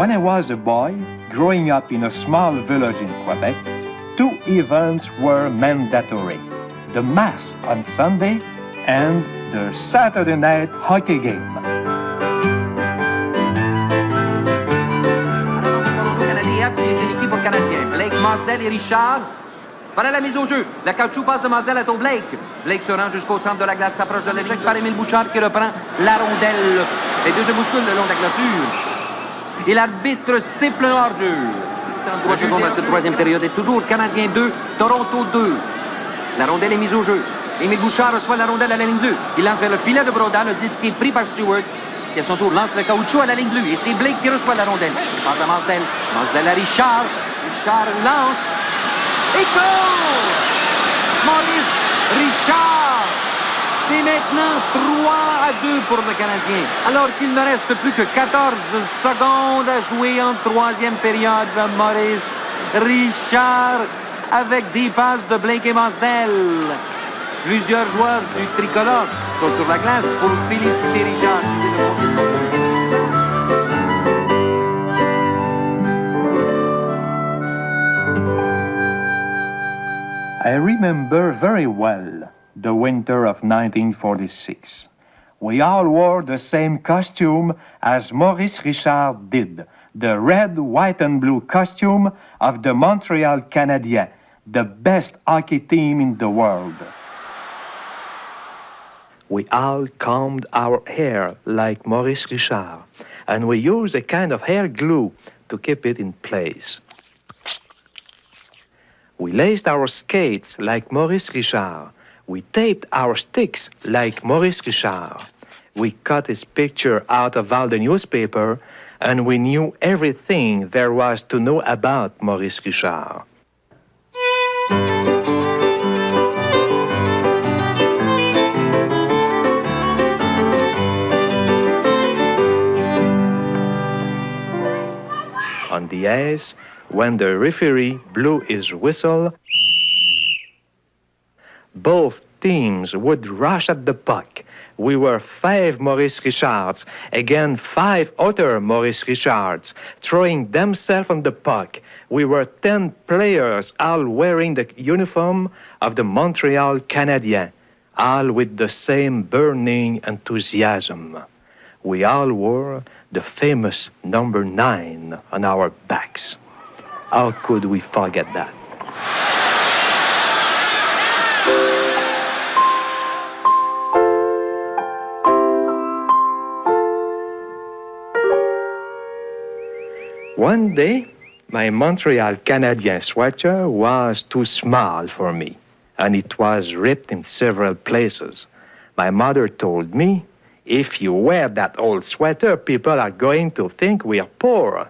When I was a boy, growing up in a small village in Quebec, two events were mandatory: the Mass on Sunday and the Saturday night hockey game. C'est l'équipe au Canadien. Blake, Masdell et Richard. Voilà la mise au jeu. La caoutchouc passe de Masdell à Blake. Blake se rend jusqu'au centre de la glace, s'approche de l'échec par Émile Bouchard qui reprend la rondelle. Les deux se bousculent le long de la clôture. Et l'arbitre siffle un hors-jeu. 33 secondes dans cette troisième période. Et toujours Canadien 2, Toronto 2. La rondelle est mise au jeu. Émile Bouchard reçoit la rondelle à la ligne 2. Il lance vers le filet de Broda. Le disque est pris par Stewart, qui à son tour lance le caoutchouc à la ligne bleue. Et c'est Blake qui reçoit la rondelle. Passe à Masdell. Masdell à Richard. Richard lance. Et goal! Maurice Richard. C'est maintenant 3-2 pour le Canadien. Alors qu'il ne reste plus que 14 secondes à jouer en troisième période. Maurice Richard avec des passes de Blake et Masdell. Plusieurs joueurs du tricolore sont sur la glace pour féliciter Richard. I remember very well the winter of 1946. We all wore the same costume as Maurice Richard did, the red, white, and blue costume of the Montreal Canadiens, the best hockey team in the world. We all combed our hair like Maurice Richard, and we used a kind of hair glue to keep it in place. We laced our skates like Maurice Richard. We taped our sticks like Maurice Richard. We cut his picture out of all the newspaper, and we knew everything there was to know about Maurice Richard. On the ice, when the referee blew his whistle, both teams would rush at the puck. We were 5 Maurice Richards, again 5 other Maurice Richards, throwing themselves on the puck. We were 10 players, all wearing the uniform of the Montreal Canadiens, all with the same burning enthusiasm. We all wore the famous number 9 on our backs. How could we forget that? One day, my Montreal Canadien sweater was too small for me, and it was ripped in several places. My mother told me, "If you wear that old sweater, people are going to think we are poor."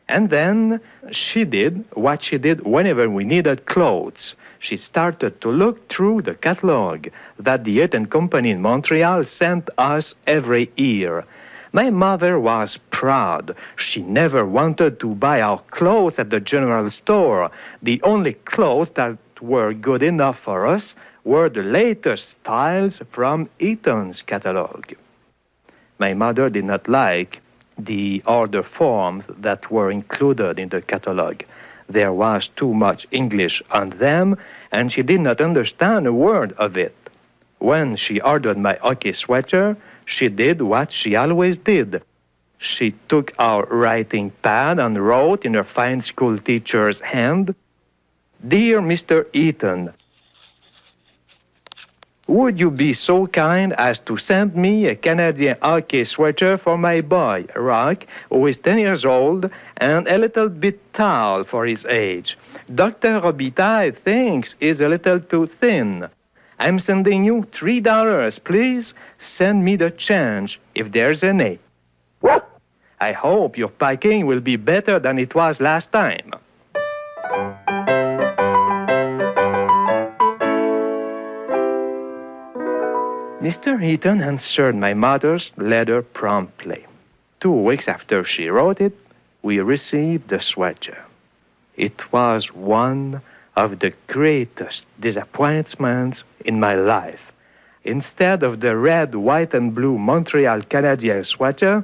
And then she did what she did whenever we needed clothes. She started to look through the catalog that the Eaton Company in Montreal sent us every year. My mother was proud. She never wanted to buy our clothes at the general store. The only clothes that were good enough for us were the latest styles from Eaton's catalog. My mother did not like the order forms that were included in the catalog. There was too much English on them, and she did not understand a word of it. When she ordered my hockey sweater, she did what she always did. She took our writing pad and wrote in her fine school teacher's hand, "Dear Mr. Eaton, would you be so kind as to send me a Canadian hockey sweater for my boy, Rock, who is 10 years old and a little bit tall for his age. Dr. Robitaille thinks he's a little too thin. I'm sending you $3, please. Send me the change, if there's any. I hope your packing will be better than it was last time." Mr. Eaton answered my mother's letter promptly. 2 weeks after she wrote it, we received the sweater. It was one of the greatest disappointments in my life. Instead of the red, white, and blue Montreal Canadien sweater,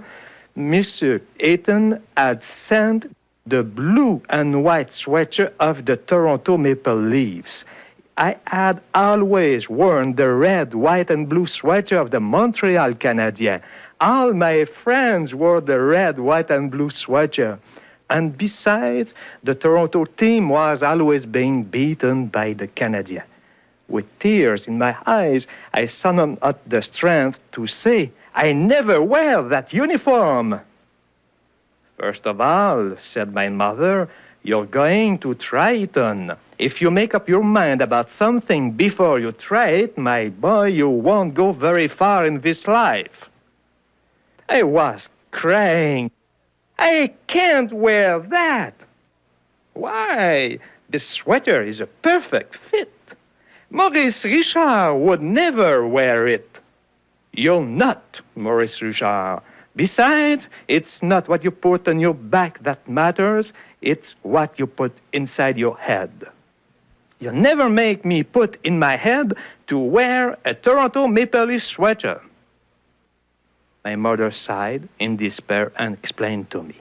Monsieur Eaton had sent the blue and white sweater of the Toronto Maple Leafs. I had always worn the red, white, and blue sweater of the Montreal Canadiens. All my friends wore the red, white, and blue sweater. And besides, the Toronto team was always being beaten by the Canadiens. With tears in my eyes, I summoned up the strength to say, I never wear that uniform. First of all, said my mother, you're going to try it on. If you make up your mind about something before you try it, my boy, you won't go very far in this life. I was crying. I can't wear that. Why? This sweater is a perfect fit. Maurice Richard would never wear it. You're not Maurice Richard. Besides, it's not what you put on your back that matters. It's what you put inside your head. You never make me put in my head to wear a Toronto Maple Leaf sweater. My mother sighed in despair and explained to me,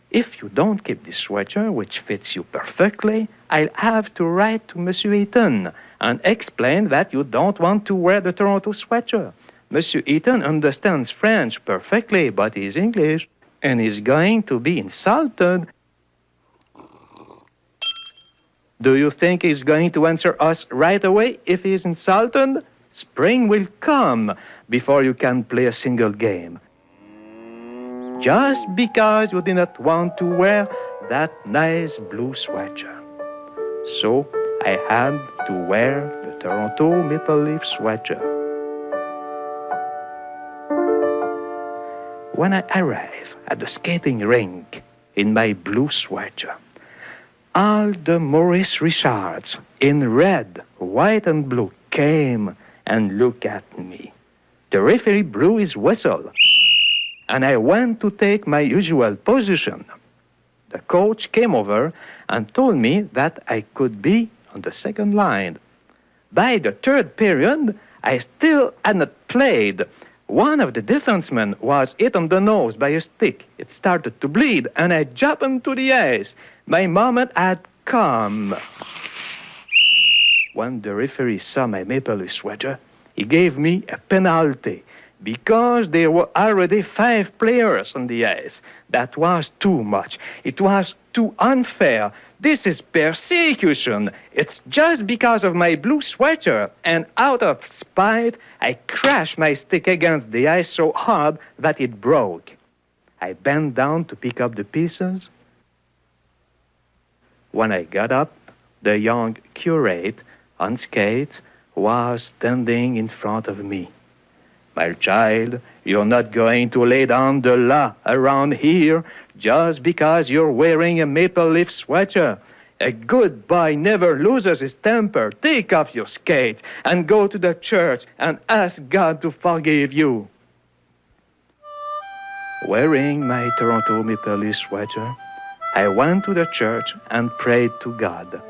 if you don't keep this sweater, which fits you perfectly, I'll have to write to Monsieur Eaton and explain that you don't want to wear the Toronto sweater. Monsieur Eaton understands French perfectly, but he's English, and he's going to be insulted. Do you think he's going to answer us right away if he's insulted? Spring will come before you can play a single game. Just because you did not want to wear that nice blue sweater. So I had to wear the Toronto Maple Leaf sweater. When I arrived at the skating rink in my blue sweater, all the Maurice Richards in red, white, and blue came and looked at me. The referee blew his whistle, and I went to take my usual position. The coach came over and told me that I could be on the second line. By the third period, I still had not played. One of the defensemen was hit on the nose by a stick. It started to bleed, and I jumped into the ice. My moment had come. When the referee saw my Maple Leaf sweater, he gave me a penalty because there were already 5 players on the ice. That was too much. It was too unfair. This is persecution. It's just because of my blue sweater, and out of spite, I crashed my stick against the ice so hard that it broke. I bent down to pick up the pieces. When I got up, the young curate on skates was standing in front of me. My child, you're not going to lay down the law around here just because you're wearing a Maple Leaf sweater. A good boy never loses his temper. Take off your skates and go to the church and ask God to forgive you. Wearing my Toronto Maple Leaf sweater, I went to the church and prayed to God.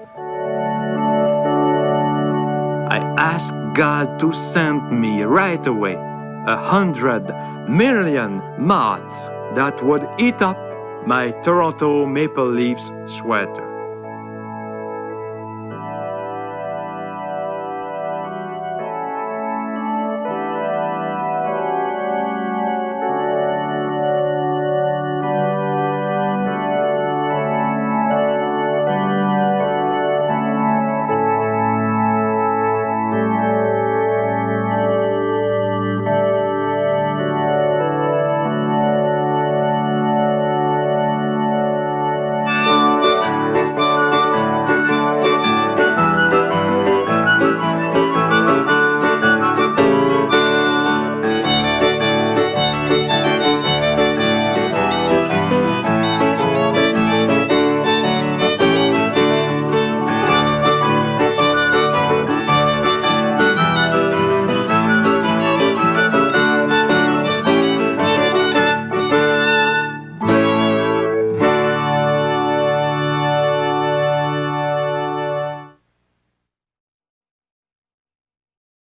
I asked God to send me right away 100 million moths that would eat up my Toronto Maple Leafs sweater.